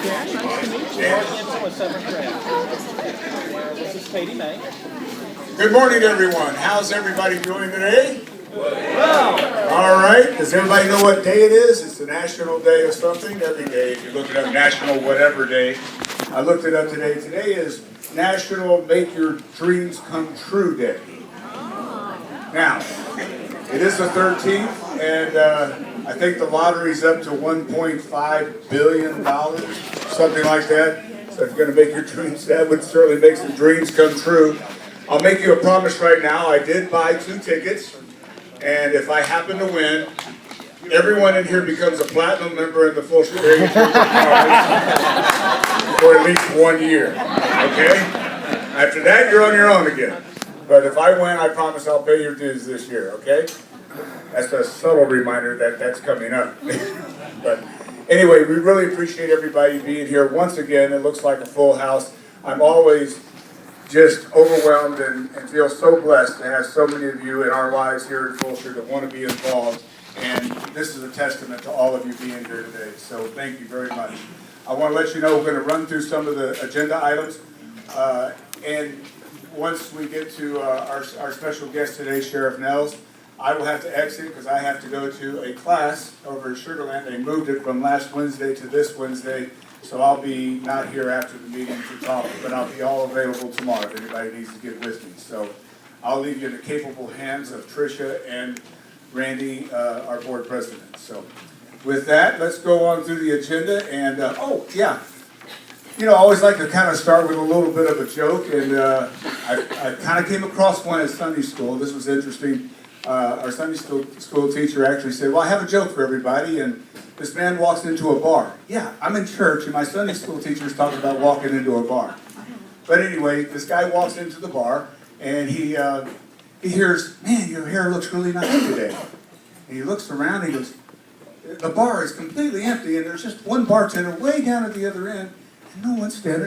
Dan, nice to meet you. Hanson with 7th grade. This is Katie May. Good morning, everyone. How's everybody doing today? All right. Does everybody know what day it is? It's the National Day of something. Every day, if you look it up, National whatever day. I looked it up today. Today is National Make Your Dreams Come True Day. Now, it is the 13th, and I think the lottery's up to $1.5 billion, something like that. So if you're going to make your dreams, that would certainly make some dreams come true. I'll make you a promise right now. I did buy 2 tickets, and if I happen to win, everyone in here becomes a platinum member in the Fulshear area for at least 1 year. Okay? After that, you're on your own again. But if I win, I promise I'll pay your dues this year, okay? That's a subtle reminder that that's coming up. But anyway, we really appreciate everybody being here once again. It looks like a full house. I'm always just overwhelmed and feel so blessed to have so many of you in our lives here at Fulshear that want to be involved. And this is a testament to all of you being here today. So thank you very much. I want to let you know we're going to run through some of the agenda items. And once we get to our special guest today, Sheriff Nels, I will have to exit because I have to go to a class over at Sugar Land. They moved it from last Wednesday to this Wednesday, so I'll be not here after the meeting to talk, but I'll be all available tomorrow if anybody needs to get with me. So I'll leave you in the capable hands of Tricia and Randy, our board president. So with that, let's go on through the agenda. And oh yeah. You know, I always like to kind of start with a little bit of a joke, and I kind of came across one at Sunday school. This was interesting. Our Sunday school teacher actually said, well, I have a joke for everybody, and this man walks into a bar. Yeah, I'm in church, and my Sunday school teacher is talking about walking into a bar. But anyway, this guy walks into the bar, and he hears, man, your hair looks really nice today. And he looks around, and he goes, the bar is completely empty, and there's just one bartender way down at the other end. And no one said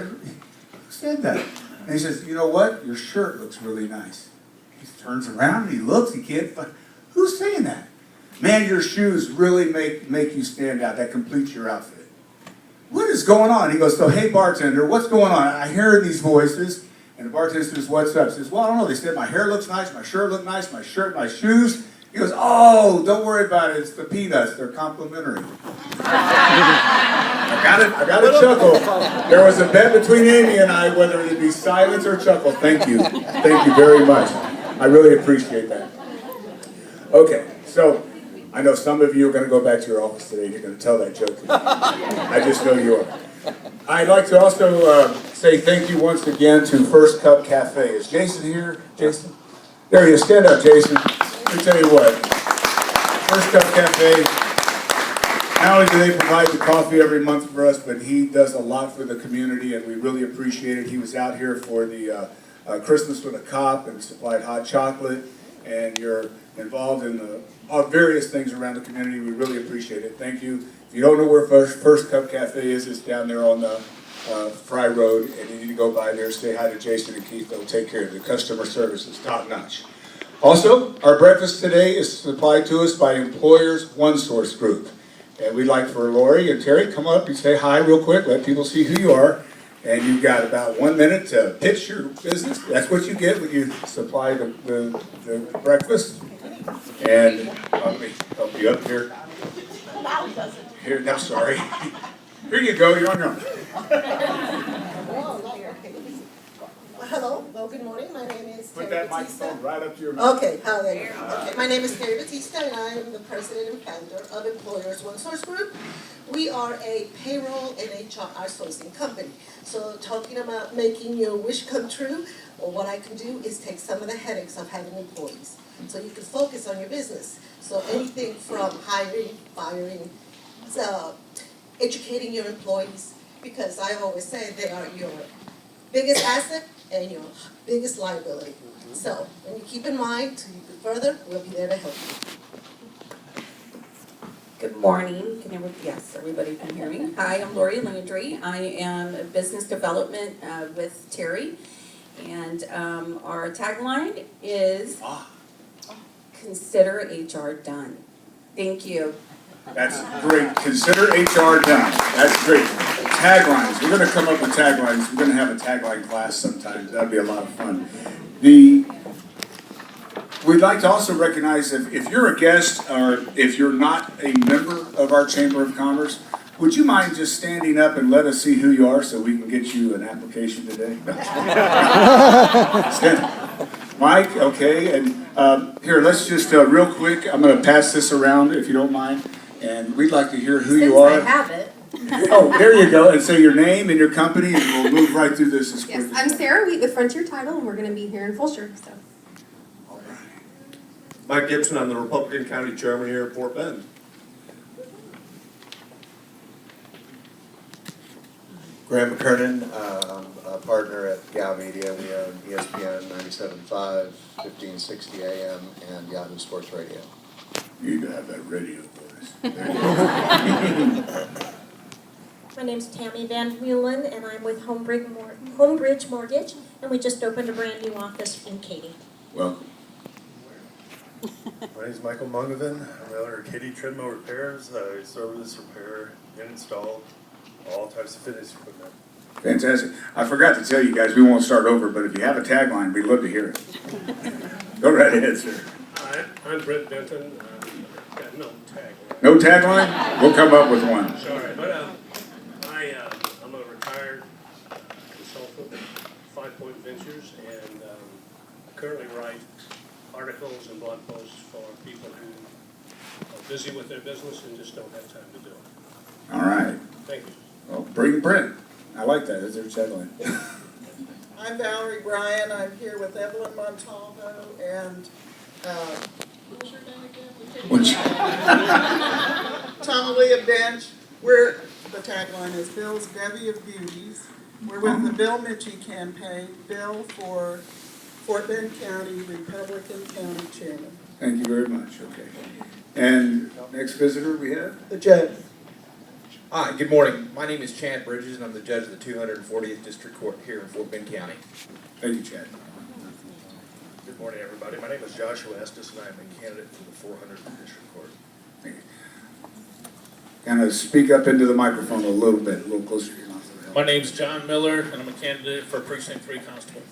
that. And he says, you know what? Your shirt looks really nice. He turns around and he looks, he can't find, who's saying that? Man, your shoes really make you stand out. That completes your outfit. What is going on? He goes, so hey bartender, what's going on? I hear these voices. And the bartender says, what's up? He says, well, I don't know. They said my hair looks nice, my shirt looks nice, my shirt, my shoes. He goes, oh, don't worry about it. It's the peanuts. They're complimentary. I got a chuckle. There was a bet between Amy and I whether it'd be silence or chuckle. Thank you. Thank you very much. I really appreciate that. Okay, so I know some of you are going to go back to your office today and you're going to tell that joke. I just know you are. I'd like to also say thank you once again to First Cup Cafe. Is Jason here? Jason? There he is. Stand up, Jason. Let me tell you what. First Cup Cafe. Not only do they provide the coffee every month for us, but he does a lot for the community, and we really appreciate it. He was out here for the Christmas with a Cop and supplied hot chocolate, and you're involved in the various things around the community. We really appreciate it. Thank you. If you don't know where First Cup Cafe is, it's down there on the Fry Road, and you need to go by there, say hi to Jason and Keith. They'll take care of you. The customer service is top-notch. Also, our breakfast today is supplied to us by Employers One Source Group. And we'd like for Lori and Terry come up and say hi real quick, let people see who you are. And you've got about 1 minute to pitch your business. That's what you get when you supply the breakfast. And let me help you up here. Here, no, sorry. Here you go, you're on your own. Hello, well, good morning. My name is Put Terry that Batista. microphone right up to your mouth. Okay, hallelujah. Okay, my name is Terry Batista, and I am the president and founder of Employers One Source Group. We are a payroll and HR outsourcing company. So talking about making your wish come true, well, what I can do is take some of the headaches of having employees. So you can focus on your business. So anything from hiring, firing, educating your employees, because I always say they are your biggest asset and your biggest liability. So when you keep in mind to go further, we'll be there to help you. Good morning. Yes, everybody can hear me. Hi, I'm Lori Landry. I am business development with Terry, and our tagline is consider HR done. Thank you. That's great. Consider HR done. That's great. taglines. We're gonna come up with taglines. We're gonna have a tagline class sometime. That'd be a lot of fun. We'd like to also recognize if you're a guest or if you're not a member of our Chamber of Commerce, would you mind just standing up and let us see who you are so we can get you an application today? Mike, okay, and here, let's just real quick, I'm gonna pass this around if you don't mind, and we'd like to hear who you are. Since I have it. Oh, there you go, and say your name and your company, and we'll move right through this as quick Yes, as I'm possible. Sarah Wheat with Frontier Title, and we're going to be here in Fulshear, so. Mike Gibson, I'm the Republican County Chairman here at Fort Bend. Graham McKernan, I'm a partner at Gal Media. We own ESPN 97.5, 1560 AM, and Yahoo Sports Radio. You can have that radio voice. There you go. My name's Tammy Van Heulen, and I'm with Homebridge Mortgage, and we just opened a brand new office in Katy. Welcome. My name is Michael Mungovan. I'm the owner of Katy Treadmill Repairs. I service, repair, and install all types of fitness equipment. Fantastic. I forgot to tell you guys, we won't start over, but if you have a tagline, we'd love to hear it. Go right ahead, sir. Hi, I'm Brett Benton. Got no tagline. No tagline? We'll come up with one. Sorry, but I'm a retired consultant at 5 Point Ventures, and currently write articles and blog posts for people who are busy with their business and just don't have time to do it. All right. Thank you. Well, bring Brent. I like that. That's their tagline. I'm Valerie Bryan. I'm here with Evelyn Montalvo and, what was your name again? Which- Tomalia Bench. The tagline is Bill's Bevy of Beauties. We're with the Bill Mitchie campaign, Bill for Fort Bend County Republican County Chairman. Thank you very much. Okay. And next visitor we have? The judge. Hi, good morning. My name is Chad Bridges, and I'm the judge of the 240th District Court here in Fort Bend County. Thank you, Chad. Good morning, everybody. My name is Joshua Estes, and I'm a candidate for the 400th District Court. Thank you. Kind of speak up into the microphone a little bit, a little closer to your mouth. My name's John Miller, and I'm a candidate for Precinct 3 Constable.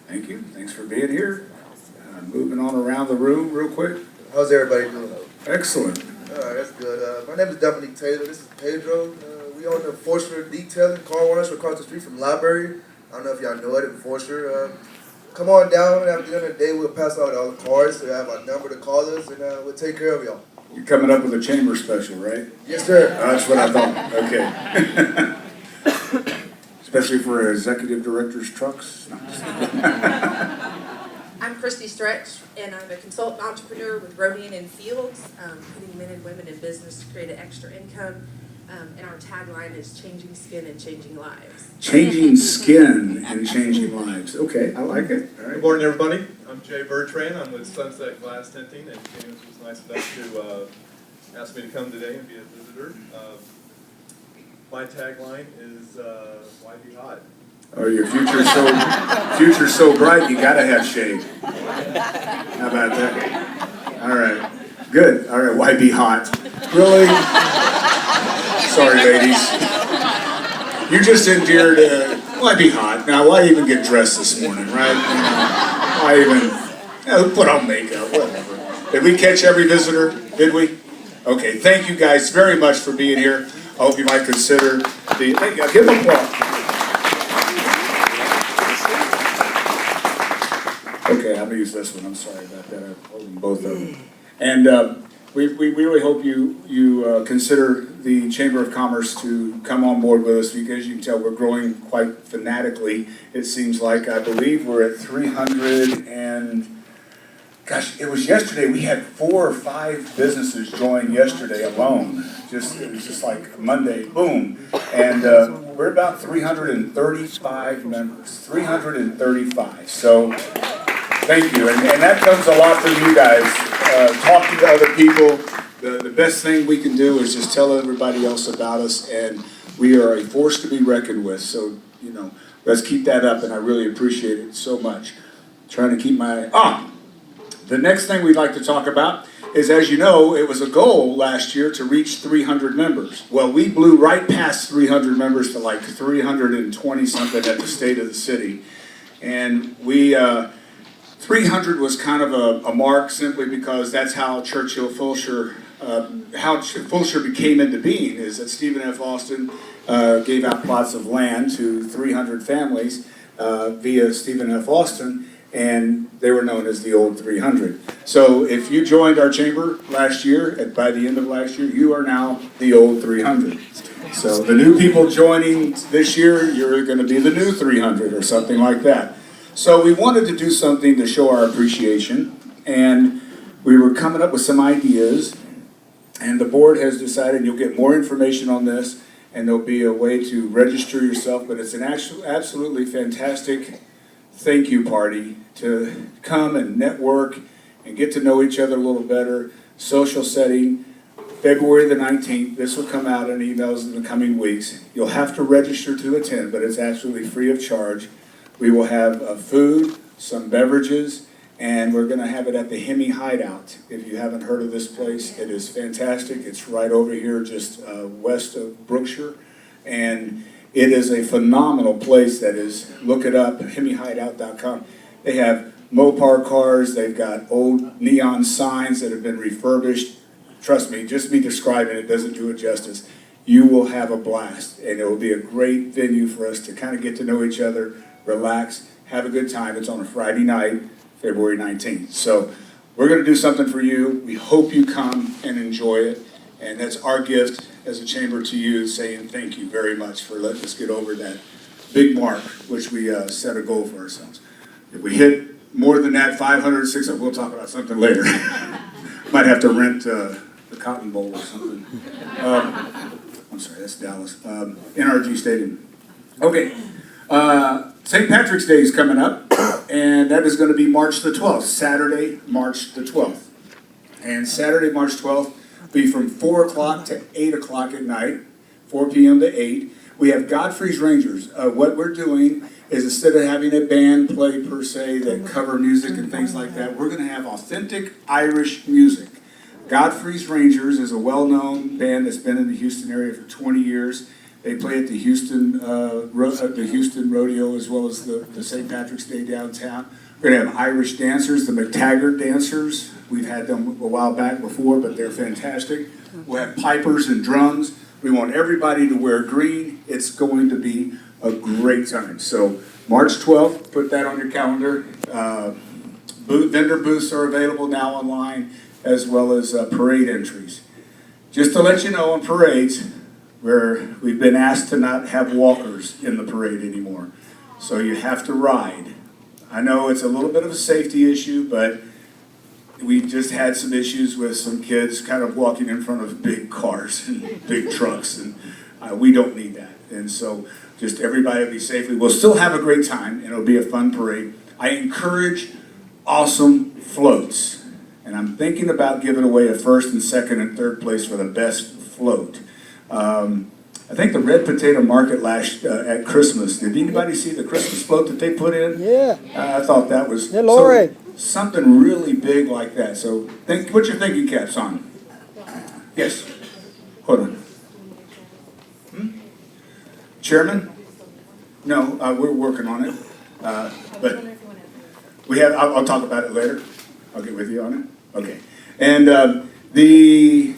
Thank you. Thanks for being here. Moving on around the room real quick. How's everybody doing? Excellent. Alright, that's good. My name is Dominique Taylor. This is Pedro. We own the Fulshear Detailing car wash across the street from the library. I don't know if y'all know it in Fulshear. Come on down, and at the end of the day, we'll pass out all the cards. So you have a number to call us, and we'll take care of y'all. You're coming up with a chamber special, right? Yes, sir. That's what I thought. Okay. Especially for executive directors' trucks. No, just kidding. I'm Christy Stretch, and I'm a consultant entrepreneur with Rodian and Fields, putting men and women in business to create an extra income. And our tagline is changing skin and changing lives. Changing skin and changing lives. Okay, I like it. All right. Good morning, everybody. I'm Jay Bertrand. I'm with Sunset Glass Tinting, and James was nice enough to ask me to come today and be a visitor. My tagline is, why be hot? Oh, your future's so bright, you gotta have shade. How about that? All right, good. All right, why be hot? Really? Sorry, ladies. You just endeared. Why be hot? Now, why even get dressed this morning, right? Why even put on makeup? Whatever. Did we catch every visitor? Did we? Okay. Thank you guys very much for being here. I hope you might consider the. Give them applause. Okay, I'm gonna use this one. I'm sorry about that. I'm holding both of them. And we really hope you consider the Chamber of Commerce to come on board with us, because you can tell we're growing quite fanatically. It seems like, I believe we're at 300 and, gosh, it was yesterday. We had 4 or 5 businesses join yesterday alone. It was just like Monday, boom. And we're about 335 members, 335. So thank you, and that comes a lot from you guys. Talking to other people, the best thing we can do is just tell everybody else about us, and we are a force to be reckoned with. So, let's keep that up, and I really appreciate it so much. Trying to keep my... the next thing we'd like to talk about is, as you know, it was a goal last year to reach 300 members. Well, we blew right past 300 members to like 320 something at the state of the city. And we, 300 was kind of a mark simply because that's how Churchill Fulshear, how Fulshear became into being, is that Stephen F. Austin gave out plots of land to 300 families via Stephen F. Austin, and they were known as the Old 300. So if you joined our chamber last year, by the end of last year, you are now the Old 300. So the new people joining this year, you're going to be the new 300 or something like that. So we wanted to do something to show our appreciation, and we were coming up with some ideas, and the board has decided you'll get more information on this, and there'll be a way to register yourself, but it's an absolutely fantastic thank you party to come and network and get to know each other a little better. Social setting, February the 19th. This will come out in emails in the coming weeks. You'll have to register to attend, but it's absolutely free of charge. We will have food, some beverages, and we're going to have it at the Hemi Hideout. If you haven't heard of this place, it is fantastic. It's right over here just west of Brookshire, and it is a phenomenal place that is, look it up, HemiHideout.com. They have Mopar cars, they've got old neon signs that have been refurbished. Trust me, just me describing it doesn't do it justice. You will have a blast, and it will be a great venue for us to kind of get to know each other, relax, have a good time. It's on a Friday night, February 19th. So we're going to do something for you. We hope you come and enjoy it. And that's our gift as a chamber to you, saying thank you very much for letting us get over that big mark, which we set a goal for ourselves. If we hit more than that, 500, 600, we'll talk about something later. Might have to rent the Cotton Bowl or something. I'm sorry, that's Dallas. NRG Stadium. Okay. St. Patrick's Day is coming up, and that is going to be March the 12th, Saturday, March the 12th. And Saturday, March 12th, be from 4 o'clock to 8 o'clock at night, 4 p.m. to 8. We have Godfrey's Rangers. What we're doing is, instead of having a band play per se that cover music and things like that, we're going to have authentic Irish music. Godfrey's Rangers is a well-known band that's been in the Houston area for 20 years. They play at the Houston Rodeo as well as the St. Patrick's Day downtown. We're going to have Irish dancers, the McTaggart dancers. We've had them a while back before, but they're fantastic. We'll have pipers and drums. We want everybody to wear green. It's going to be a great time. So March 12th, put that on your calendar. Vendor booths are available now online, as well as parade entries. Just to let you know, on parades, where we've been asked to not have walkers in the parade anymore. So you have to ride. I know it's a little bit of a safety issue, but we just had some issues with some kids kind of walking in front of big cars and big trucks, and we don't need that. And so just everybody will be safely. We'll still have a great time, and it'll be a fun parade. I encourage awesome floats, and I'm thinking about giving away a first and second and third place for the best float. I think the Red Potato Market at Christmas, did anybody see the Christmas float that they put in? Yeah. I thought that was something really big like that. So put your thinking caps on. Yes. Hold on. Chairman? No, we're working on it. But we have. I'll talk about it later. I'll get with you on it. Okay. And the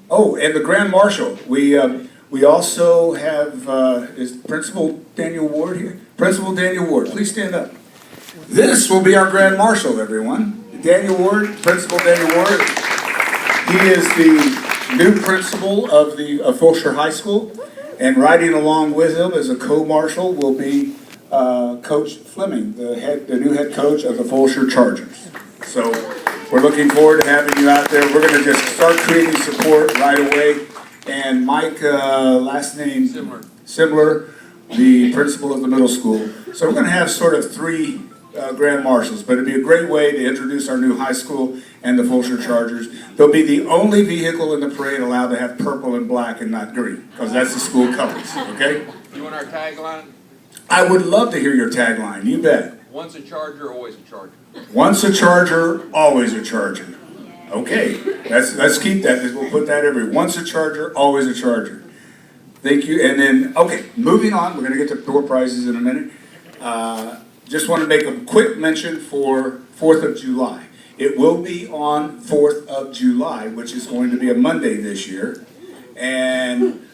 Grand Marshal. We also have, is Principal Daniel Ward here? Principal Daniel Ward, please stand up. This will be our Grand Marshal, everyone. Daniel Ward, Principal Daniel Ward. He is the new principal of the Fulshear High School, and riding along with him as a co-marshal will be Coach Fleming, the new head coach of the Fulshear Chargers. So we're looking forward to having you out there. We're going to just start creating support right away. And Mike, last name? Simler, the principal of the middle school. So we're going to have sort of three Grand Marshals, but it'd be a great way to introduce our new high school and the Fulshear Chargers. They'll be the only vehicle in the parade allowed to have purple and black and not green, because that's the school colors, okay? You want our tagline? I would love to hear your tagline, you bet. Once a Charger, always a Charger. Once a Charger, always a Charger. Okay, let's keep that, we'll put that once a charger, always a charger. Thank you, and then, okay, moving on, we're gonna get to door prizes in a minute. Just wanna make a quick mention for 4th of July. It will be on 4th of July, which is going to be a Monday this year. And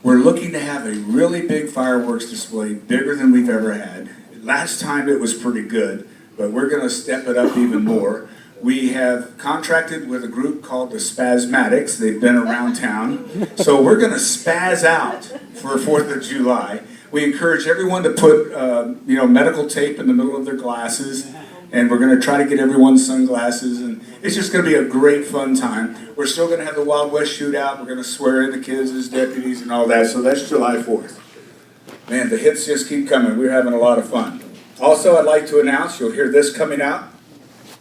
we're looking to have a really big fireworks display, bigger than we've ever had. Last time it was pretty good, but we're gonna step it up even more. We have contracted with a group called the Spasmatics. They've been around town. So we're gonna spaz out for 4th of July. We encourage everyone to put, medical tape in the middle of their glasses. And we're gonna try to get everyone sunglasses. And it's just gonna be a great fun time. We're still gonna have the Wild West shootout. We're gonna swear in the kids as deputies and all that. So that's July 4th. Man, the hits just keep coming. We're having a lot of fun. Also, I'd like to announce, you'll hear this coming out.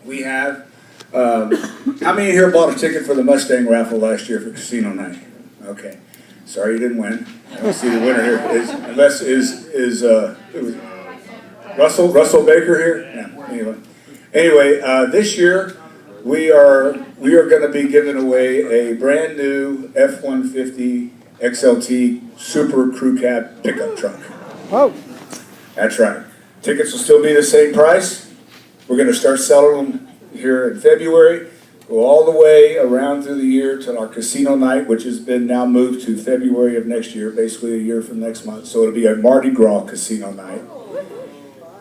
We have, how many here bought a ticket for the Mustang raffle last year for casino night? Okay, sorry you didn't win. I don't see the winner here. Is Russell Baker here? Yeah, anyway, this year we are going to be giving away a brand new F-150 XLT Super Crew Cab pickup truck. Whoa. That's right. Tickets will still be the same price. We're going to start selling them here in February, go all the way around through the year to our casino night, which has been now moved to February of next year, basically a year from next month. So it'll be a Mardi Gras casino night.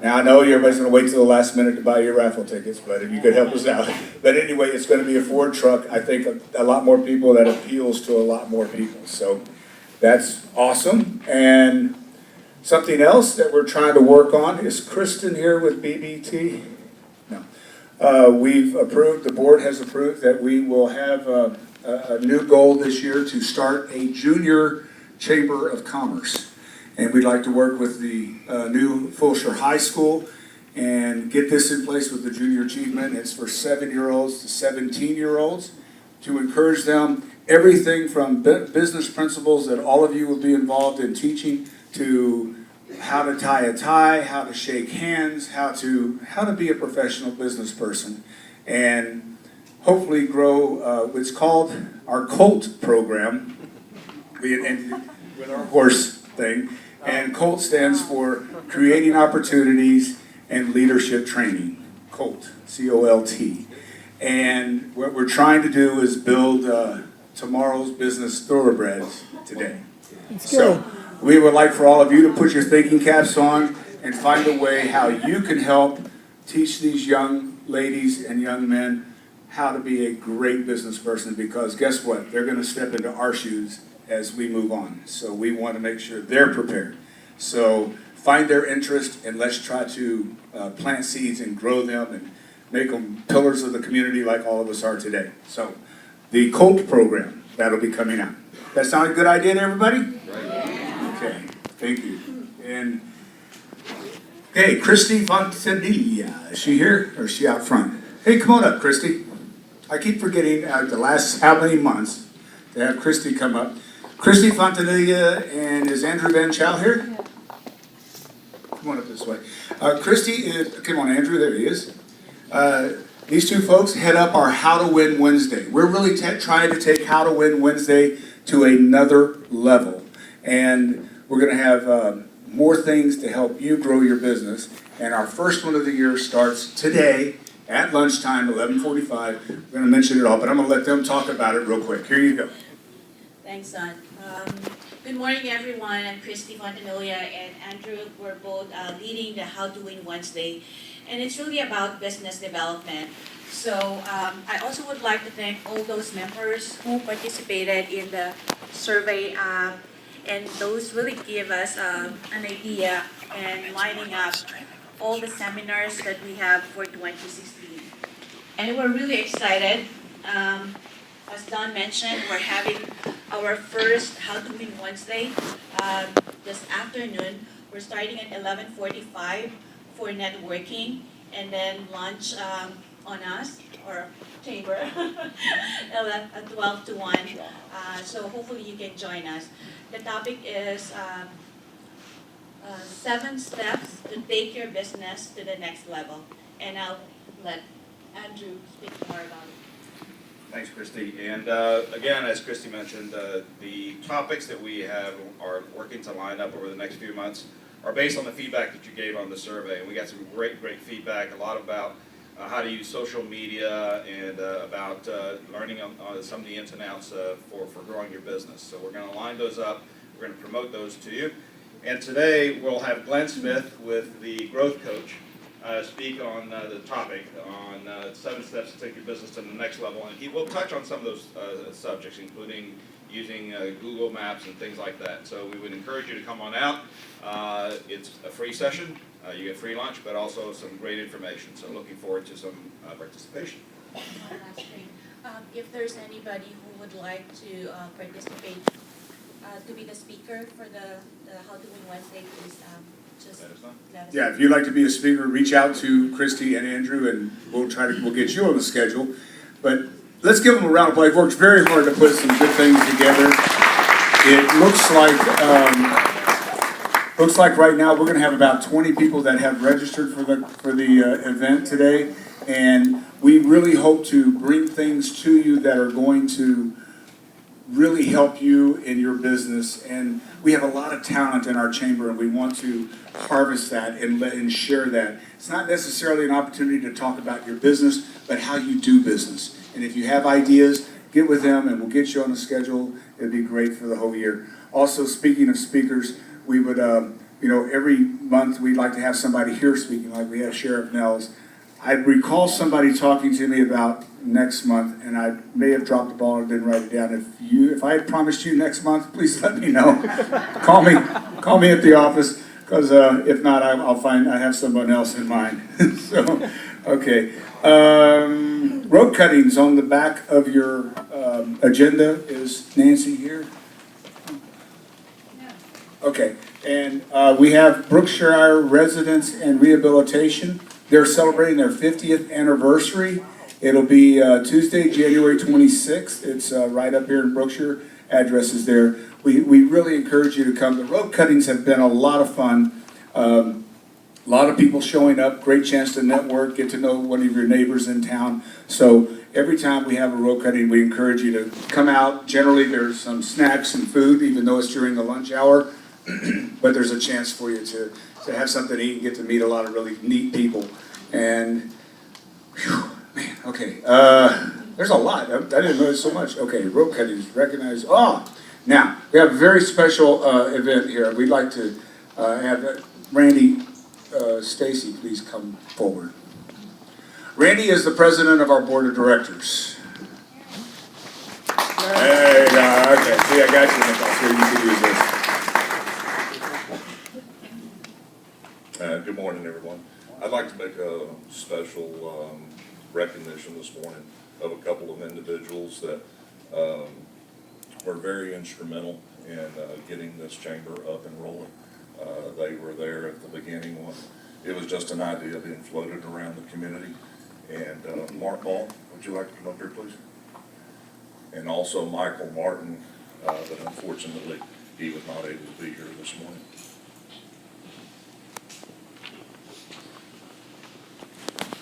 Now I know everybody's going to wait till the last minute to buy your raffle tickets, but if you could help us out. But anyway, it's going to be a Ford truck. I think a lot more people, that appeals to a lot more people. So that's awesome. And something else that we're trying to work on, is Kristen here with BBT? No. We've approved, the board has approved that we will have a new goal this year to start a junior chamber of commerce. And we'd like to work with the new Fulshear High School and get this in place with the junior achievement. It's for 7-year-olds to 17-year-olds to encourage them everything from business principles that all of you will be involved in teaching, to how to tie a tie, how to shake hands, how to be a professional business person, and hopefully grow what's called our COLT program, with our horse thing. And COLT stands for Creating Opportunities and Leadership Training, COLT, C-O-L-T. And what we're trying to do is build tomorrow's business thoroughbreds today. So we would like for all of you to put your thinking caps on and find a way how you can help teach these young ladies and young men how to be a great business person, because guess what? They're going to step into our shoes as we move on. So we want to make sure they're prepared. So find their interest and let's try to plant seeds and grow them and make them pillars of the community like all of us are today. So the COLT program, that'll be coming out. That sound a good idea to everybody? Okay, thank you. And hey, Christy Fontanilla, is she here or is she out front? Hey, come on up, Christy. I keep forgetting the last how many months to have Christy come up. Christy Fontanilla, and is Andrew Van Chow here? Come on up this way. Christy is, come on Andrew, there he is. These two folks head up our How to Win Wednesday. We're really trying to take How to Win Wednesday to another level. And we're going to have more things to help you grow your business. And our first one of the year starts today at lunchtime, 11:45. We're going to mention it all, but I'm going to let them talk about it real quick. Here you go. Thanks, Son. Good morning, everyone. I'm Christy Fontanilla and Andrew. We're both leading the How to Win Wednesday, and it's really about business development. So I also would like to thank all those members who participated in the survey, and those really give us an idea and lining up all the seminars that we have for 2016. And we're really excited. As Don mentioned, we're having our first How to Win Wednesday this afternoon. We're starting at 11:45 for networking, and then lunch on us, or chamber, at 12 to 1. So hopefully you can join us. The topic is 7 steps to take your business to the next level. And I'll let Andrew speak more about it. Thanks, Christy. And again, as Christy mentioned, the topics that we are working to line up over the next few months are based on the feedback that you gave on the survey. And we got some great feedback, a lot about how to use social media and about learning on some of the ins and outs for growing your business. So we're going to line those up. We're going to promote those to you. And today we'll have Glenn Smith with the Growth Coach speak on the topic on 7 steps to take your business to the next level. And he will touch on some of those subjects, including using Google Maps and things like that. So we would encourage you to come on out. It's a free session. You get free lunch, but also some great information. So looking forward to some participation. Oh, that's great. If there's anybody who would like to participate, to be the speaker for the How to Win Wednesday, please just let us know. Yeah, if you'd like to be a speaker, reach out to Christy and Andrew, and we'll get you on the schedule. But let's give them a round of applause. They've worked very hard to put some good things together. It looks like right now we're going to have about 20 people that have registered for the event today, and we really hope to bring things to you that are going to really help you in your business. And we have a lot of talent in our chamber, and we want to harvest that and share that. It's not necessarily an opportunity to talk about your business, but how you do business. And if you have ideas, get with them and we'll get you on the schedule. It'd be great for the whole year. Also, speaking of speakers, we would, every month we'd like to have somebody here speaking, like we have Sheriff Nels. I recall somebody talking to me about next month, and I may have dropped the ball and didn't write it down. If I had promised you next month, please let me know. Call me at the office, because if not, I have someone else in mind. So, okay. Road cuttings on the back of your agenda. Is Nancy here? Okay. And we have Brookshire Residence and Rehabilitation. They're celebrating their 50th anniversary. It'll be Tuesday, January 26th. It's right up here in Brookshire. Address is there. We really encourage you to come. The road cuttings have been a lot of fun. A lot of people showing up. Great chance to network, get to know one of your neighbors in town. So every time we have a road cutting, we encourage you to come out. Generally, there's some snacks and food, even though it's during the lunch hour. But there's a chance for you to have something to eat and get to meet a lot of really neat people. And, whew, man, okay. There's a lot. I didn't know there's so much. Okay, road cuttings, recognize. Now, we have a very special event here. We'd like to have Randy Stacy please come forward. Randy is the president of our board of directors. Hey, okay. See, I got you, Nick. Here, you can use this. Good morning, everyone. I'd like to make a special recognition this morning of a couple of individuals that were very instrumental in getting this chamber up and rolling. They were there at the beginning when it was just an idea being floated around the community. And Mark Ball, would you like to come up here, please? And also Michael Martin, but unfortunately he was not able to be here this morning.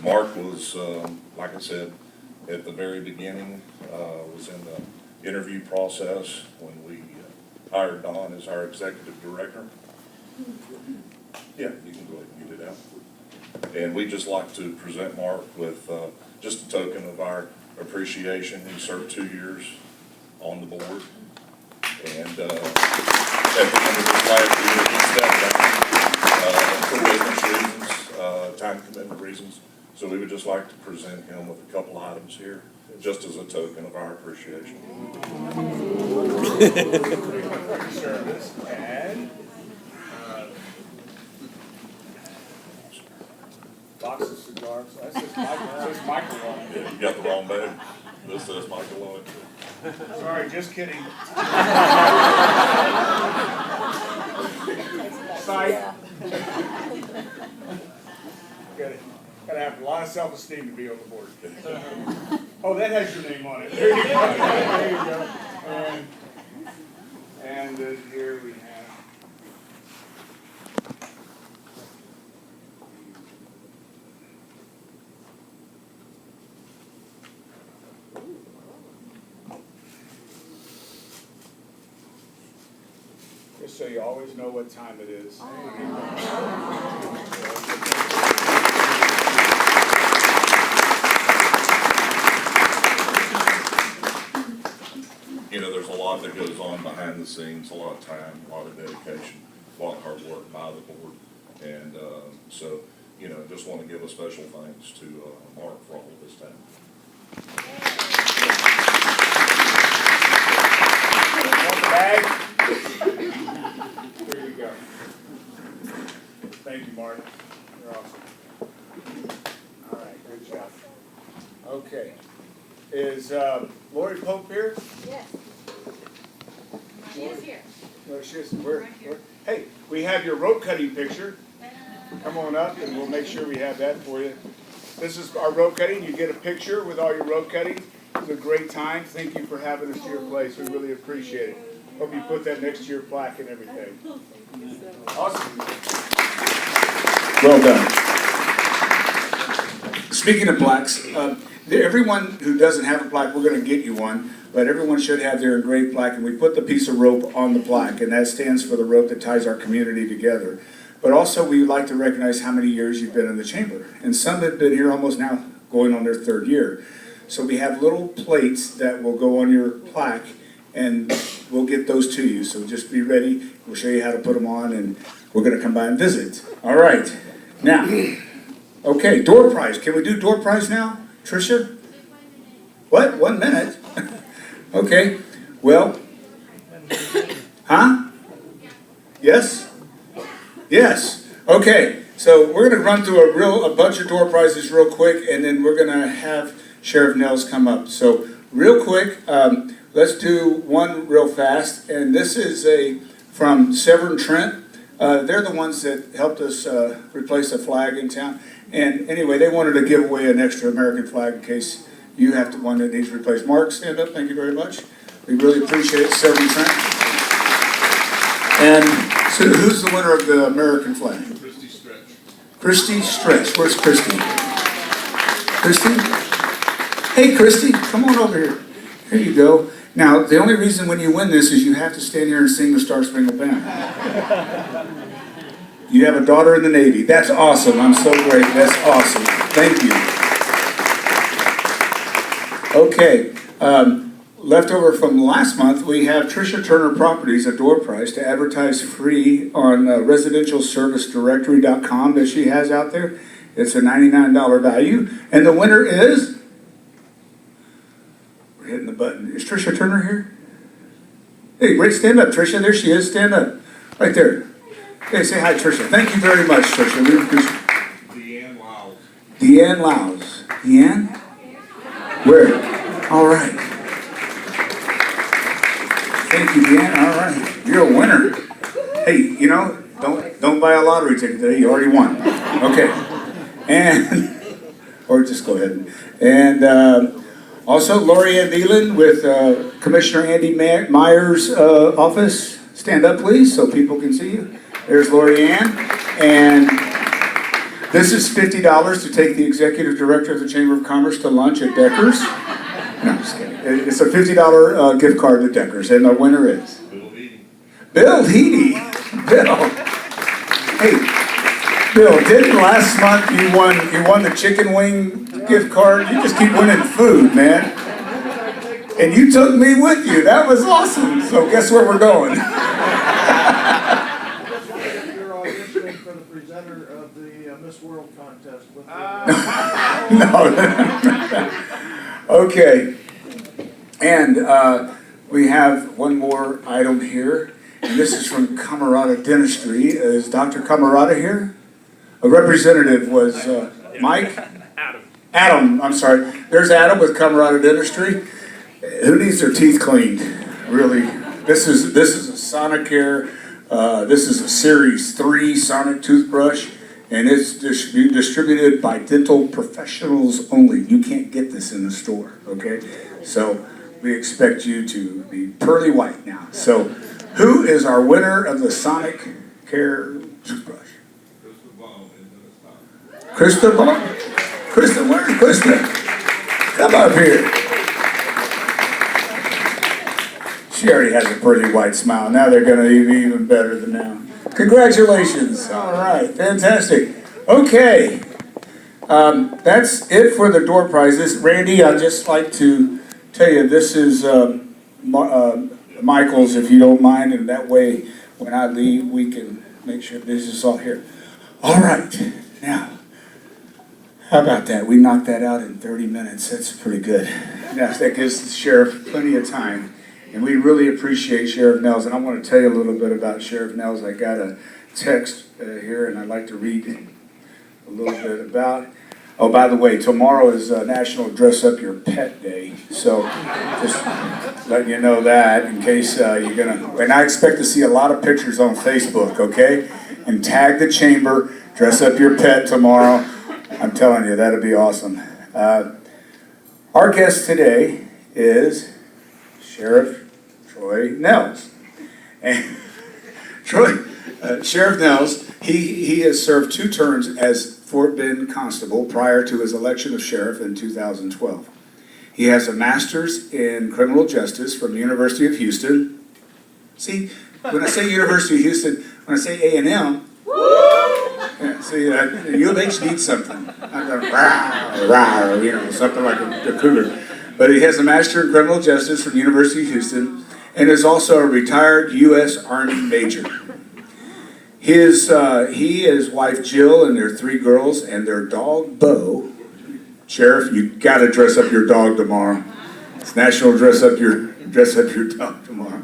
Mark was, like I said, at the very beginning, was in the interview process when we hired Don as our executive director. Yeah, you can go ahead and get it out. And we'd just like to present Mark with just a token of our appreciation. He served 2 years on the board. And at the end of his last year, he stepped down for business reasons, time commitment reasons. So we would just like to present him with a couple items here, just as a token of our appreciation. Service and box of cigars. That says Michael on it. You got the wrong bag. This says Michael on it. Sorry, just kidding. Sight. Gotta have a lot of self-esteem to be on the board. Oh, that has your name on it. There you go. There you go. And here we have. so you always know what time it is. You know, there's a lot that goes on behind the scenes, a lot of time, a lot of dedication, a lot of hard work by the board. And so, you know, just want to give a special thanks to Mark for all of his time. Bag. Here you go. Thank you, Mark. You're awesome. All right, good job. Okay. Is Lori Pope here? Yes. She is here. No, she is. Where? Hey, we have your rope cutting picture. Come on up and we'll make sure we have that for you. This is our rope cutting. You get a picture with all your rope cutting. It was a great time. Thank you for having us to your place. We really appreciate it. Hope you put that next to your plaque and everything. Awesome. Well done. Speaking of plaques, everyone who doesn't have a plaque, we're going to get you one, but everyone should have their engraved plaque, and we put the piece of rope on the plaque, and that stands for the rope that ties our community together. But also, we would like to recognize how many years you've been in the chamber, and some have been here almost now going on their 3rd year. So we have little plates that will go on your plaque, and we'll get those to you. So just be ready. We'll show you how to put them on, and we're going to come by and visit. All right. Now, okay, door prize. Can we do door prize now, Tricia? What? 1 minute? Okay. Well, huh? Yes? Yes. Okay. So we're going to run through a bunch of door prizes real quick, and then we're going to have Sheriff Nels come up. So real quick, let's do one real fast. And this is from Severn Trent. They're the ones that helped us replace a flag in town. And anyway, they wanted to give away an extra American flag in case you have one that needs replaced. Mark, stand up. Thank you very much. We really appreciate it, Severn Trent. And so who's the winner of the American flag? Christy Stretch. Christy Stretch. Where's Christy? Christy? Hey, Christy, come on over here. Here you go. Now, the only reason when you win this is you have to stand here and sing the Star Spangled Banner. You have a daughter in the Navy. That's awesome. I'm so great. That's awesome. Thank you. Okay. Leftover from last month, we have Tricia Turner Properties, a door prize to advertise free on residentialservicedirectory.com that she has out there. It's a $99 value. And the winner is... We're hitting the button. Is Tricia Turner here? Hey, great. Stand up, Tricia. There she is. Stand up. Right there. Okay, say hi, Tricia. Thank you very much, Tricia. We appreciate it. Deanne Lyles. Deanne Lyles. Deanne? Where? All right. Thank you, Deanne. All right. You're a winner. Hey, you know, don't buy a lottery ticket today. You already won. Okay. And, or just go ahead. And also, Lori Ann Nealon with Commissioner Andy Meyer's office. Stand up, please, so people can see you. There's Lori Ann. And this is $50 to take the executive director of the Chamber of Commerce to lunch at Decker's. No, I'm just kidding. It's a $50 gift card to Decker's, and the winner is Bill Heedy. Bill. Hey, Bill, didn't last month you won the chicken wing gift card? You just keep winning food, man. And you took me with you. That was awesome. So guess where we're going? You're auditioning for the presenter of the Miss World contest with No. Okay. And we have one more item here. And this is from Camerata Dentistry. Is Dr. Camerata here? A representative was Mike? Adam, I'm sorry. There's Adam with Camerata Dentistry. Who needs their teeth cleaned? Really? This is a Sonicare. This is a Series 3 Sonic toothbrush. And it's distributed by dental professionals only. You can't get this in the store, okay? So we expect you to be pearly white now. So who is our winner of the Sonic Care toothbrush? Krista Bond? Krista, where's Krista? Come up here. She already has a pretty white smile. Now they're gonna be even better than now. Congratulations. All right, fantastic. Okay. That's it for the door prizes. Randy, I'd just like to tell you, this is Michael's, if you don't mind, and that way, when I leave, we can make sure this is all here. All right, now, how about that? We knocked that out in 30 minutes. That's pretty good. Yes, that gives the sheriff plenty of time. And we really appreciate Sheriff Nels. And I want to tell you a little bit about Sheriff Nels. I got a text here, and I'd like to read a little bit about. Oh, by the way, tomorrow is National Dress Up Your Pet Day. So just letting you know that in case you're going to. And I expect to see a lot of pictures on Facebook, okay? And tag the chamber, dress up your pet tomorrow. I'm telling you, that'll be awesome. Our guest today is Sheriff Troy Nels. And Sheriff Nels, he has served 2 terms as Fort Bend Constable prior to his election of sheriff in 2012. He has a master's in criminal justice from the University of Houston. See, when I say University of Houston, when I say A&M, yeah, see, U of H needs something. Something like a cougar. But he has a master in criminal justice from the University of Houston and is also a retired U.S. Army major. He, his wife Jill, and their 3 girls and their dog Bo. Sheriff, you got to dress up your dog tomorrow. It's National Dress Up Your Dog tomorrow.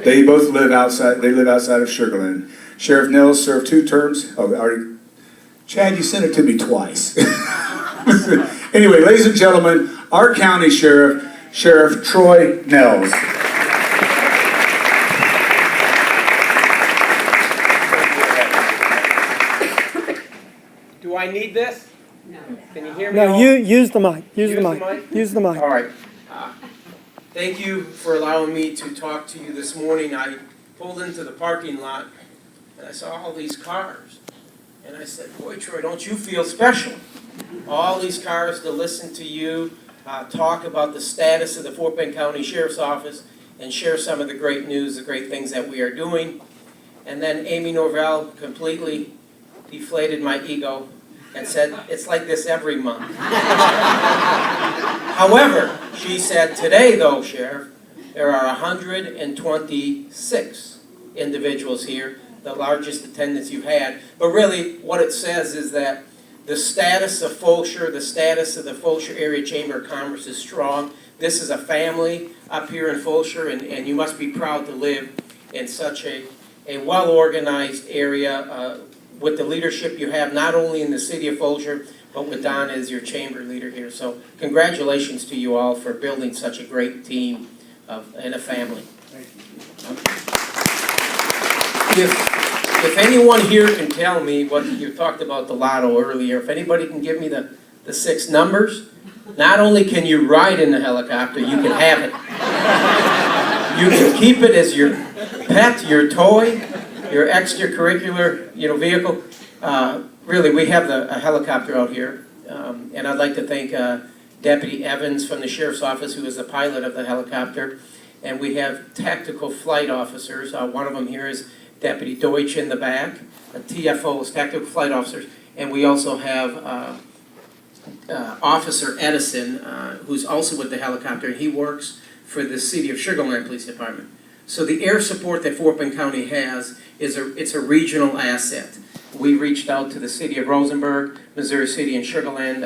They both live outside. They live outside of Sugar Land. Sheriff Nels served 2 terms. Oh, Chad, you sent it to me twice. Anyway, ladies and gentlemen, our county sheriff, Sheriff Troy Nels. Do I need this? No. Can you hear me? No, all? use the mic. Use the Use the mic. mic? Use the mic. All right. Thank you for allowing me to talk to you this morning. I pulled into the parking lot and I saw all these cars. And I said, boy, Troy, don't you feel special? All these cars to listen to you talk about the status of the Fort Bend County Sheriff's Office and share some of the great news, the great things that we are doing. And then Amy Norvell completely deflated my ego and said, it's like this every month. However, she said, today though, Sheriff, there are 126 individuals here, the largest attendance you've had. But really, what it says is that the status of Fulshear, the status of the Fulshear Area Chamber of Commerce is strong. This is a family up here in Fulshear, and you must be proud to live in such a well-organized area with the leadership you have, not only in the city of Fulshear, but with Don as your chamber leader here. So congratulations to you all for building such a great team and a family. Thank you. If anyone here can tell me what you talked about the lotto earlier, if anybody can give me the 6 numbers, not only can you ride in the helicopter, you can have it. You can keep it as your pet, your toy, your extracurricular, vehicle. Really, we have a helicopter out here, and I'd like to thank Deputy Evans from the Sheriff's Office, who is the pilot of the helicopter, and we have tactical flight officers. One of them here is Deputy Deutsch in the back, TFOs, tactical flight officers, and we also have Officer Edison, who's also with the helicopter, and he works for the City of Sugar Land Police Department. So the air support that Fort Bend County has it's a regional asset. We reached out to the City of Rosenberg, Missouri City, and Sugar Land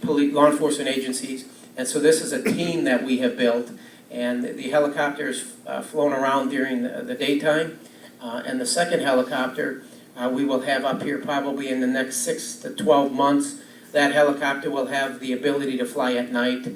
law enforcement agencies, and so this is a team that we have built, and the helicopter is flown around during the daytime. And the second helicopter we will have up here probably in the next 6 to 12 months. That helicopter will have the ability to fly at night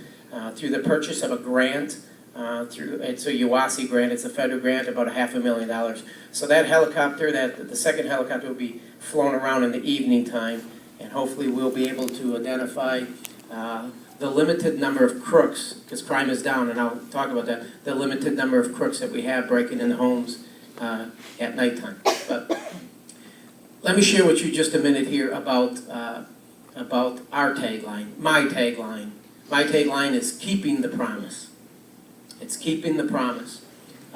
through the purchase of a grant. It's a UASI grant, it's a federal grant, about $500,000. So that helicopter, the second helicopter, will be flown around in the evening time, and hopefully we'll be able to identify the limited number of crooks, because crime is down, and I'll talk about that, the limited number of crooks that we have breaking into homes at nighttime. But let me share with you just a minute here about our tagline, my tagline. My tagline is keeping the promise. It's keeping the promise.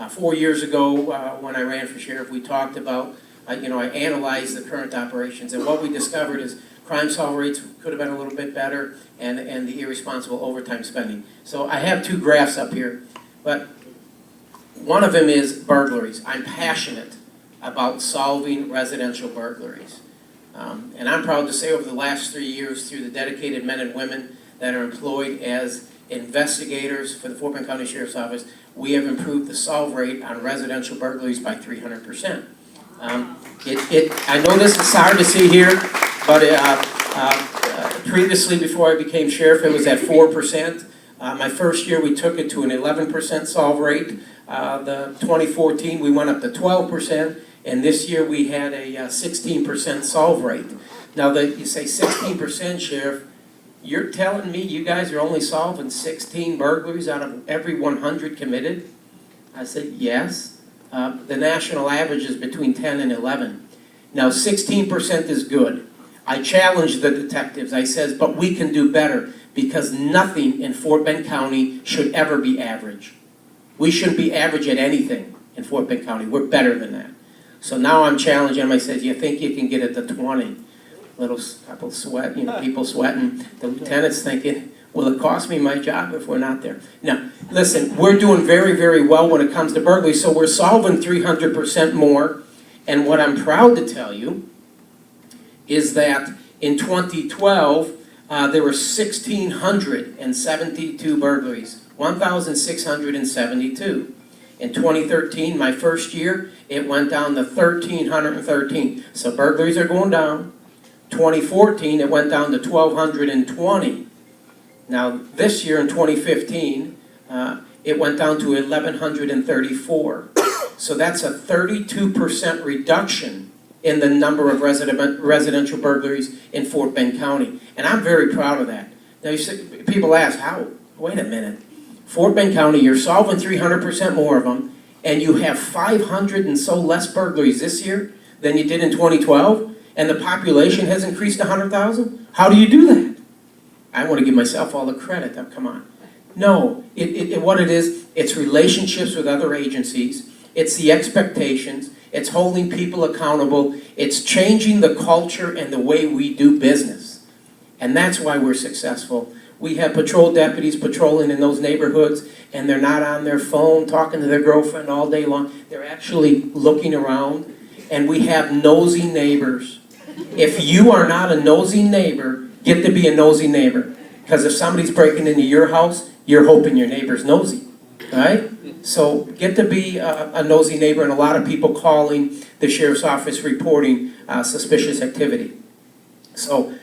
4 years ago, when I ran for sheriff, we talked about, I analyzed the current operations, and what we discovered is crime solve rates could have been a little bit better, and the irresponsible overtime spending. So I have 2 graphs up here, but one of them is burglaries. I'm passionate about solving residential burglaries. And I'm proud to say over the last 3 years, through the dedicated men and women that are employed as investigators for the Fort Bend County Sheriff's Office, we have improved the solve rate on residential burglaries by 300%. I know this is hard to see here, but previously, before I became sheriff, it was at 4%. My first year, we took it to an 11% solve rate. The 2014, we went up to 12%, and this year we had a 16% solve rate. Now, you say 16%, Sheriff, you're telling me you guys are only solving 16 burglaries out of every 100 committed? I said, yes. The national average is between 10 and 11. Now, 16% is good. I challenged the detectives. I says, but we can do better, because nothing in Fort Bend County should ever be average. We shouldn't be average at anything in Fort Bend County. We're better than that. So now I'm challenging them. I said, you think you can get it to 20? Little couple sweat, people sweating. The lieutenant's thinking, will it cost me my job if we're not there? Now, listen, we're doing very, very well when it comes to burglary, so we're solving 300% more. And what I'm proud to tell you is that in 2012, there were 1,672 burglaries, 1,672. In 2013, my first year, it went down to 1,313. So burglaries are going down. 2014, it went down to 1,220. Now, this year in 2015, it went down to 1,134. So that's a 32% reduction in the number of residential burglaries in Fort Bend County. And I'm very proud of that. Now, people ask, how? Wait a minute. Fort Bend County, you're solving 300% more of them, and you have 500 and so less burglaries this year than you did in 2012, and the population has increased 100,000? How do you do that? I want to give myself all the credit. Oh, come on. No, what it is, it's relationships with other agencies, it's the expectations, it's holding people accountable, it's changing the culture and the way we do business. And that's why we're successful. We have patrol deputies patrolling in those neighborhoods, and they're not on their phone talking to their girlfriend all day long. They're actually looking around, and we have nosy neighbors. If you are not a nosy neighbor, get to be a nosy neighbor. Because if somebody's breaking into your house, you're hoping your neighbor's nosy, right? So get to be a nosy neighbor, and a lot of people calling the sheriff's office reporting suspicious activity. So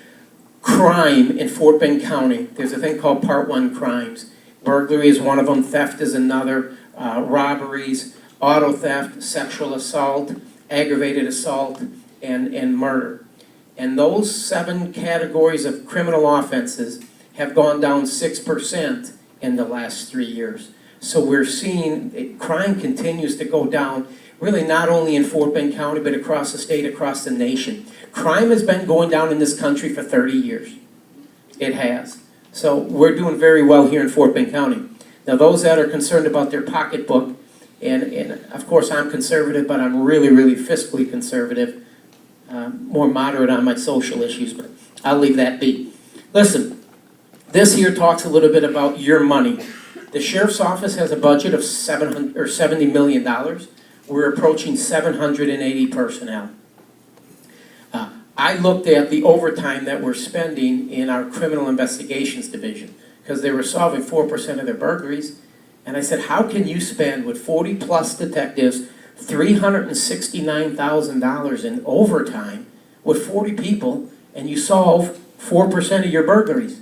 crime in Fort Bend County, there's a thing called Part 1 crimes. Burglary is one of them, theft is another, robberies, auto theft, sexual assault, aggravated assault, and murder. And those 7 categories of criminal offenses have gone down 6% in the last 3 years. So we're seeing crime continues to go down, really not only in Fort Bend County, but across the state, across the nation. Crime has been going down in this country for 30 years. It has. So we're doing very well here in Fort Bend County. Now those that are concerned about their pocketbook, and of course I'm conservative, but I'm really, really fiscally conservative, more moderate on my social issues, but I'll leave that be. Listen, this here talks a little bit about your money. The sheriff's office has a budget of $70 million. We're approaching 780 personnel. I looked at the overtime that we're spending in our criminal investigations division, because they were solving 4% of their burglaries. And I said, how can you spend, with 40 plus detectives, $369,000 in overtime with 40 people, and you solve 4% of your burglaries?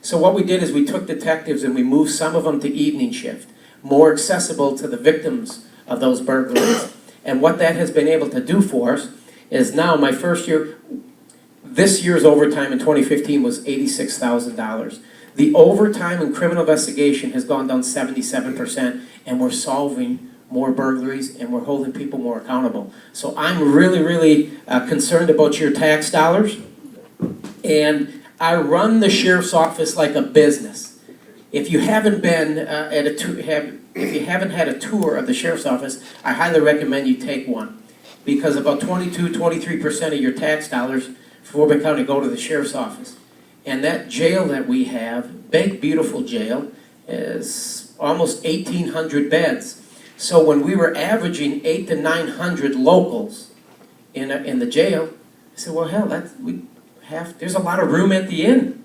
So what we did is we took detectives and we moved some of them to evening shift, more accessible to the victims of those burglaries. And what that has been able to do for us is now my first year, this year's overtime in 2015 was $86,000. The overtime in criminal investigation has gone down 77%, and we're solving more burglaries and we're holding people more accountable. So I'm really, really concerned about your tax dollars, and I run the sheriff's office like a business. If you haven't been if you haven't had a tour of the sheriff's office, I highly recommend you take one. Because about 22–23% of your tax dollars for Fort Bend County go to the sheriff's office. And that jail that we have, big, beautiful jail, is almost 1,800 beds. So when we were averaging 800 to 900 locals in the jail, I said, well, hell, there's a lot of room at the inn.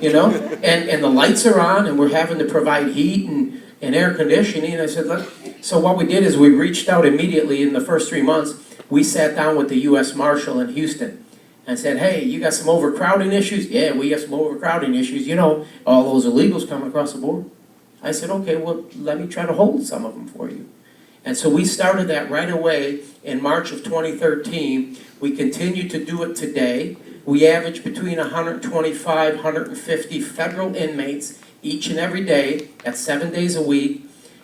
You know, and the lights are on, and we're having to provide heat and air conditioning. And I said, look, so what we did is we reached out immediately in the first 3 months. We sat down with the U.S. Marshal in Houston and said, hey, you got some overcrowding issues? Yeah, we got some overcrowding issues. You know, all those illegals coming across the border. I said, okay, well, let me try to hold some of them for you. And so we started that right away in March of 2013. We continue to do it today. We average between 125, 150 federal inmates each and every day. That's 7 days a week.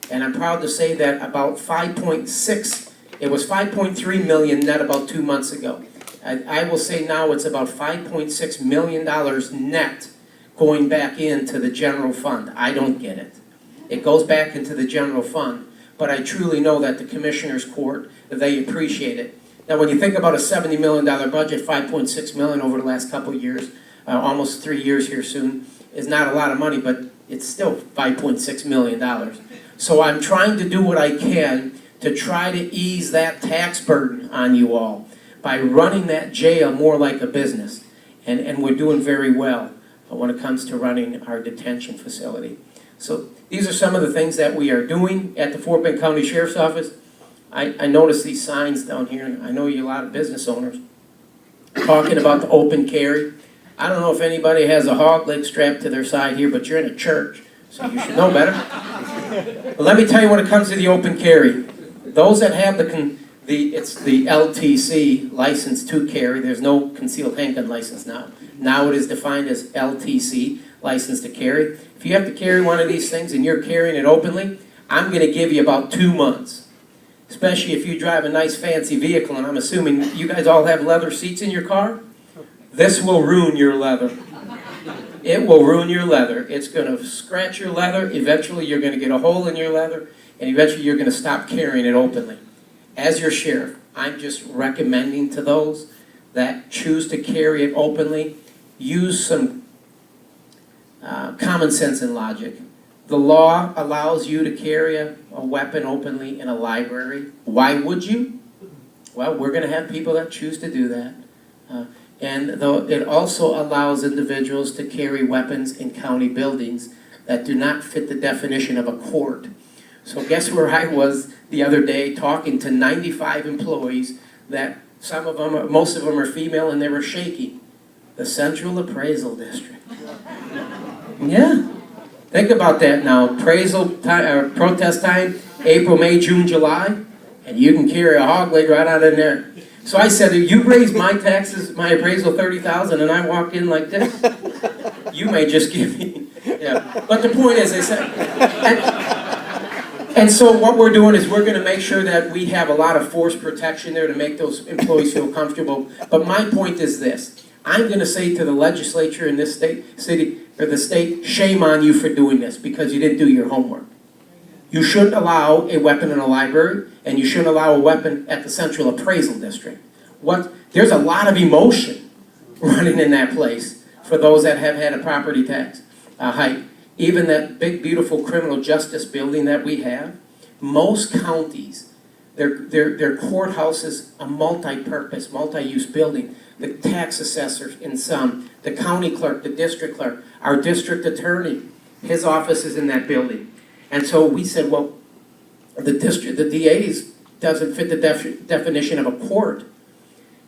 And I'm proud to say that about 5.6, it was 5.3 million net about 2 months ago. I will say now it's about $5.6 million net going back into the general fund. I don't get it. It goes back into the general fund. But I truly know that the Commissioner's Court, they appreciate it. Now, when you think about a $70 million budget, 5.6 million over the last couple of years, almost 3 years here soon, is not a lot of money, but it's still $5.6 million. So I'm trying to do what I can to try to ease that tax burden on you all by running that jail more like a business. And we're doing very well when it comes to running our detention facility. So these are some of the things that we are doing at the Fort Bend County Sheriff's Office. I noticed these signs down here, and I know you're a lot of business owners, talking about the open carry. I don't know if anybody has a hog leg strapped to their side here, but you're in a church, so you should know better. But let me tell you when it comes to the open carry. Those that have it's the LTC, license to carry. There's no concealed handgun license now. Now it is defined as LTC, license to carry. If you have to carry one of these things and you're carrying it openly, I'm going to give you about 2 months. Especially if you drive a nice fancy vehicle, and I'm assuming you guys all have leather seats in your car. This will ruin your leather. It will ruin your leather. It's going to scratch your leather. Eventually you're going to get a hole in your leather, and eventually you're going to stop carrying it openly. As your sheriff, I'm just recommending to those that choose to carry it openly, use some common sense and logic. The law allows you to carry a weapon openly in a library. Why would you? Well, we're going to have people that choose to do that. And though it also allows individuals to carry weapons in county buildings that do not fit the definition of a court. So guess where I was the other day talking to 95 employees that most of them are female, and they were shaking. The Central Appraisal District. Yeah. Think about that now. Appraisal time, protest time, April, May, June, July, and you can carry a hog leg right out in there. So I said, if you raise my taxes, my appraisal $30,000, and I walk in like this, you may just give me. Yeah. But the point is, they said, and so what we're doing is we're going to make sure that we have a lot of force protection there to make those employees feel comfortable. But my point is this. I'm going to say to the legislature in this city, shame on you for doing this because you didn't do your homework. You shouldn't allow a weapon in a library, and you shouldn't allow a weapon at the Central Appraisal District. There's a lot of emotion running in that place for those that have had a property tax hike. Even that big, beautiful criminal justice building that we have, most counties, their courthouse is a multi-purpose, multi-use building. The tax assessors in some, the county clerk, the district clerk, our district attorney, his office is in that building. And so we said, well, the DA's doesn't fit the definition of a court.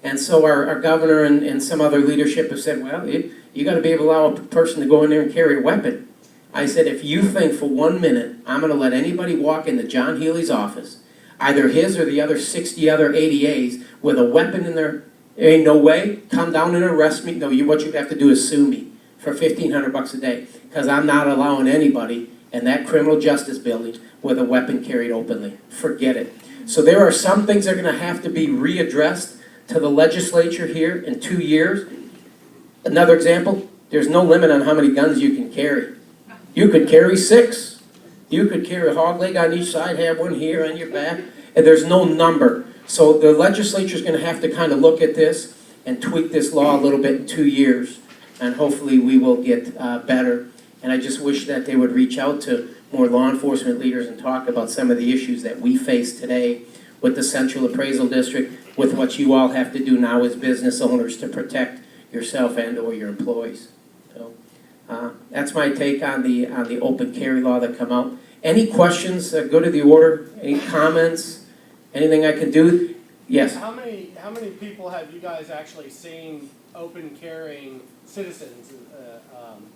And so our governor and some other leadership have said, well, you got to be able to allow a person to go in there and carry a weapon. I said, if you think for 1 minute I'm going to let anybody walk into John Healy's office, either his or the other 60 other ADAs, with a weapon in their, there ain't no way, come down and arrest me. No, what you have to do is sue me for $1,500 a day, because I'm not allowing anybody in that criminal justice building with a weapon carried openly. Forget it. So there are some things that are going to have to be readdressed to the legislature here in 2 years. Another example, there's no limit on how many guns you can carry. You could carry 6. You could carry a hog leg on each side, have one here on your back, and there's no number. So the legislature's gonna have to kind of look at this and tweak this law a little bit in 2 years, and hopefully we will get better. And I just wish that they would reach out to more law enforcement leaders and talk about some of the issues that we face today with the Central Appraisal District, with what you all have to do now as business owners to protect yourself and or your employees. So that's my take on the open carry law that come out. Any questions that go to the order? Any comments? Anything I can do? Yes. How many people have you guys actually seen open carrying citizens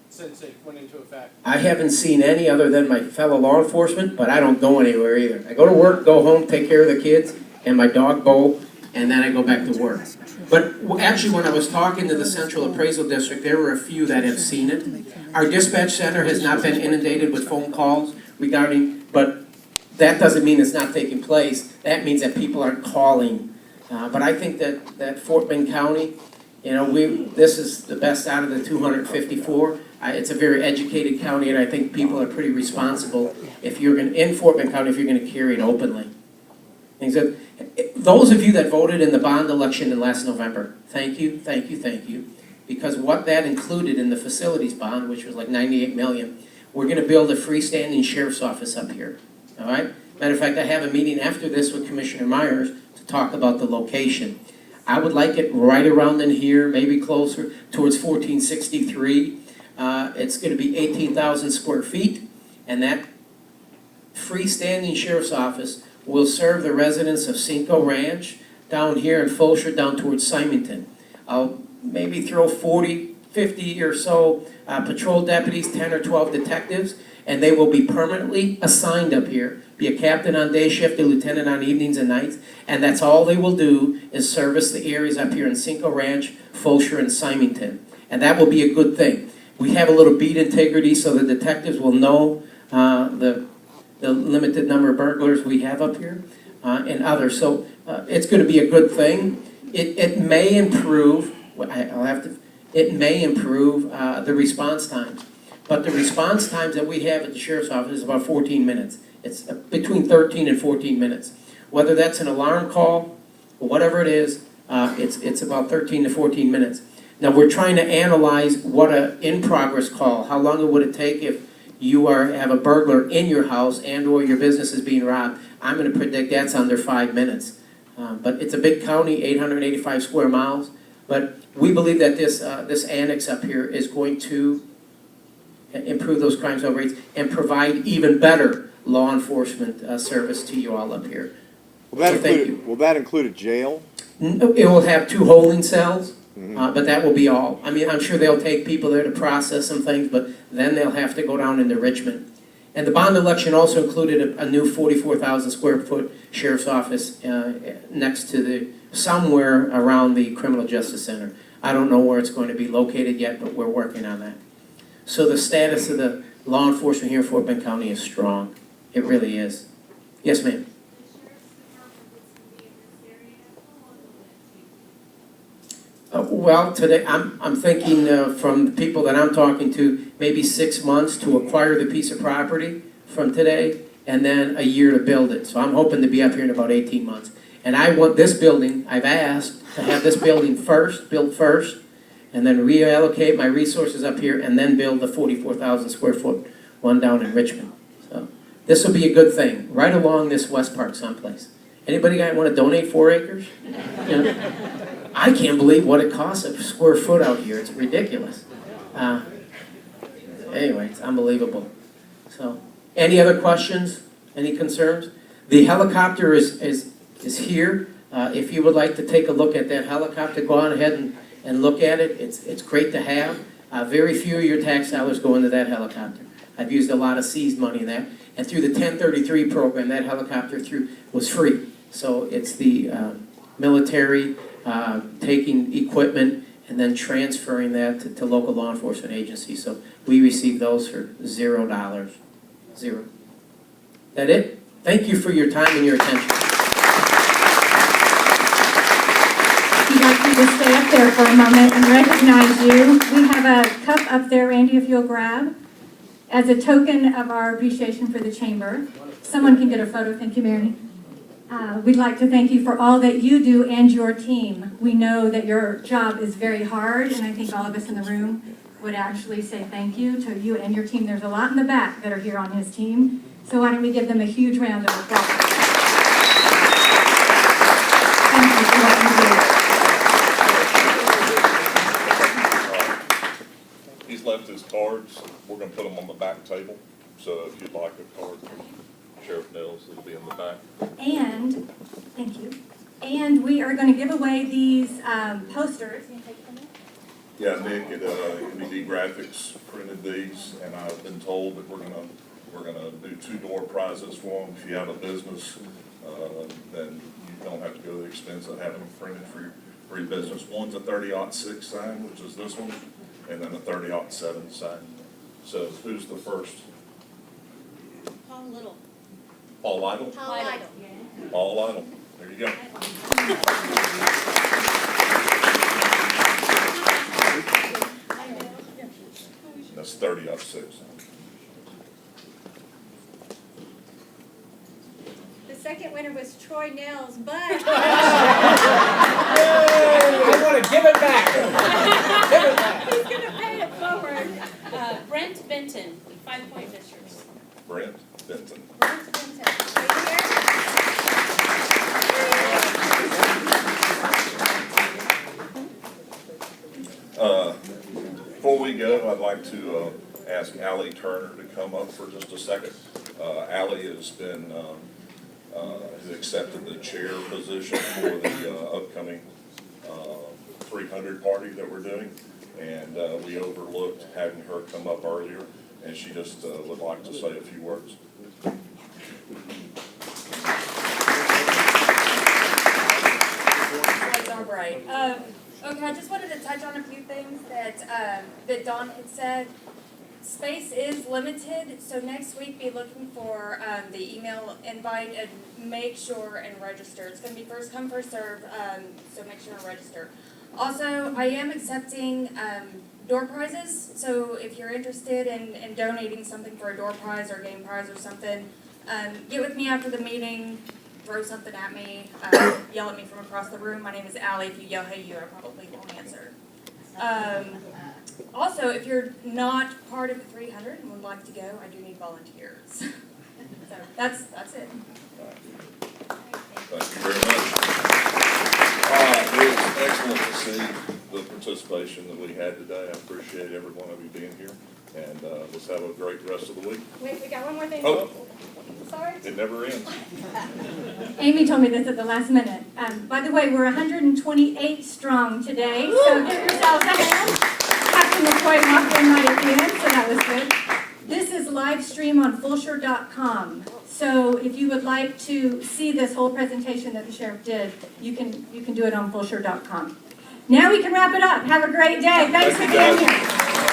since it went into effect? I haven't seen any other than my fellow law enforcement, but I don't go anywhere either. I go to work, go home, take care of the kids and my dog Bo, and then I go back to work. But actually, when I was talking to the Central Appraisal District, there were a few that have seen it. Our dispatch center has not been inundated with phone calls regarding, but that doesn't mean it's not taking place. That means that people aren't calling. But I think that Fort Bend County, you know, this is the best out of the 254. It's a very educated county, and I think people are pretty responsible if you're in Fort Bend County, if you're going to carry it openly. Those of you that voted in the bond election in last November, thank you, thank you, thank you. Because what that included in the facilities bond, which was like 98 million, we're going to build a freestanding sheriff's office up here. All right? Matter of fact, I have a meeting after this with Commissioner Myers to talk about the location. I would like it right around in here, maybe closer towards 1463. It's going to be 18,000 square feet, and that freestanding sheriff's office will serve the residents of Cinco Ranch, down here in Fulshear, down towards Symington. I'll maybe throw 40, 50 or so patrol deputies, 10 or 12 detectives, and they will be permanently assigned up here. Be a captain on day shift, a lieutenant on evenings and nights, and that's all they will do is service the areas up here in Cinco Ranch, Fulshear, and Symington. And that will be a good thing. We have a little beat integrity so the detectives will know the limited number of burglars we have up here and others. So it's going to be a good thing. It may improve, it may improve the response times. But the response times that we have at the sheriff's office is about 14 minutes. It's between 13 and 14 minutes. Whether that's an alarm call or whatever it is, it's about 13 to 14 minutes. Now we're trying to analyze what an in-progress call, how long would it take if you have a burglar in your house and or your business is being robbed. I'm going to predict that's under 5 minutes. But it's a big county, 885 square miles. But we believe that this annex up here is going to improve those crime solve rates and provide even better law enforcement service to you all up here. Will that include a jail? It will have 2 holding cells. But that will be all. I mean, I'm sure they'll take people there to process some things, but then they'll have to go down into Richmond. And the bond election also included a new 44,000 square foot sheriff's office next to somewhere around the Criminal Justice Center. I don't know where it's going to be located yet, but we're working on that. So the status of the law enforcement here in Fort Bend County is strong. It really is. Yes, ma'am. Well, today I'm thinking from the people that I'm talking to, maybe 6 months to acquire the piece of property from today, and then a year to build it. So I'm hoping to be up here in about 18 months. And I want this building, I've asked to have this building built first, and then reallocate my resources up here, and then build the 44,000 square foot one down in Richmond. So this will be a good thing, right along this West Park someplace. Anybody want to donate 4 acres? You know? I can't believe what it costs a square foot out here. It's ridiculous. Anyway, it's unbelievable. So, any other questions? Any concerns? The helicopter is here. If you would like to take a look at that helicopter, go on ahead and look at it. It's great to have. Very few of your tax dollars go into that helicopter. I've used a lot of seized money in that. And through the 1033 program, that helicopter was free. So it's the military taking equipment and then transferring that to local law enforcement agencies. So we receive those for $0. Zero. That it? Thank you for your time and your attention. If you'd like to just stay up there for a moment and recognize you, we have a cup up there, Randy, if you'll grab. as a token of our appreciation for the chamber, someone can get a photo. Thank you, Mary. We'd like to thank you for all that you do and your team. We know that your job is very hard, and I think all of us in the room would actually say thank you to you and your team. There's a lot in the back that are here on his team, so why don't we give them a huge round of applause. Thank you for what you do. He's left his cards. We're going to put them on the back table. So if you'd like a card from Sheriff Nels, it'll be in the back. And, thank you, and we are going to give away these posters. Can you take it from there? Yeah, Nick at MED Graphics printed these, and I've been told that we're gonna do 2 door prizes for them. If you have a business, then you don't have to go to the expense of having them printed for your business. One's a 30-06 sign, which is this one, and then a 30-07 sign. So who's the first? Paul Little. Paul Lytle? Paul Lytle. Paul Lytle. There you go. That's 30-06. The second winner was Troy Nels, but I want to give it back. Give it back. he's gonna pay it forward. Brent Benton, 5 Point Fishers. Brent Benton. Brent Benton, right here. Before we go, I'd like to ask Allie Turner to come up for just a second. Allie has been has accepted the chair position for the upcoming 300 party that we're doing, and we overlooked having her come up earlier, and she just would like to say a few words. That's all right. Okay, I just wanted to touch on a few things that that Dawn had said. Space is limited, so next week be looking for the email invite and make sure and register. It's going to be first come, first serve, so make sure and register. Also, I am accepting door prizes, so if you're interested in donating something for a door prize or game prize or something, get with me after the meeting, throw something at me, yell at me from across the room. My name is Allie. If you yell, hey you, I probably won't answer. Also, if you're not part of the 300 and would like to go, I do need volunteers. So that's it. Thank you very much. It was excellent to see the participation that we had today. I appreciate every one of you being here, and let's have a great rest of the week. Wait, we got one more thing. Oh. Sorry. It never ends. Amy told me this at the last minute. By the way, we're 128 strong today, so give yourselves a hand. Captain McCoy walked in right at the end, so that was good. This is live stream on Fulshear.com. So if you would like to see this whole presentation that the sheriff did, you can do it on Fulshear.com. Now we can wrap it up. Have a great day. Thanks for being here.